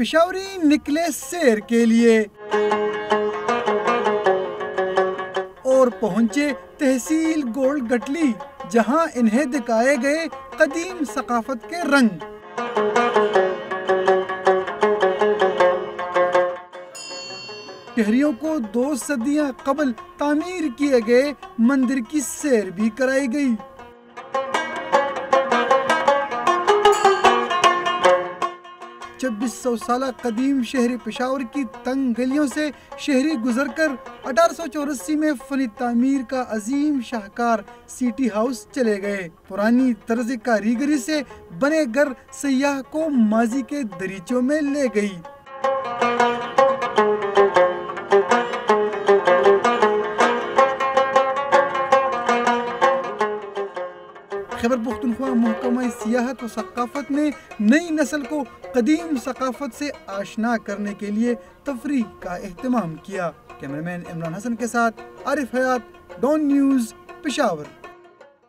پشاوری نکلے سیر کے لیے اور پہنچے تحصیل گولڈ گٹلی، جہاں انہیں دکھائے گئے قدیم ثقافت کے رنگ۔ شہریوں کو 2 صدیاں قبل تعمیر کیے گئے مندر کی سیر بھی کرائی گئی۔ 2600 سالہ قدیم شہر پشاور کی تنگ گلیوں سے شہری گزر کر 1884 میں فنی تعمیر کا عظیم شاہکار سٹی ہاؤس چلے گئے۔ پرانی طرز کاریگری سے بنے گھر سیاح کو ماضی کے دریچوں میں لے گئی۔ خیبر پختونخوا محکمہ سیاحت و ثقافت نے نئی نسل کو قدیم ثقافت سے آشنا کرنے کے لیے تفریح کا اہتمام کیا۔ کیمرہ مین عمران حسن کے ساتھ عارف حیات، ڈان نیوز، پشاور۔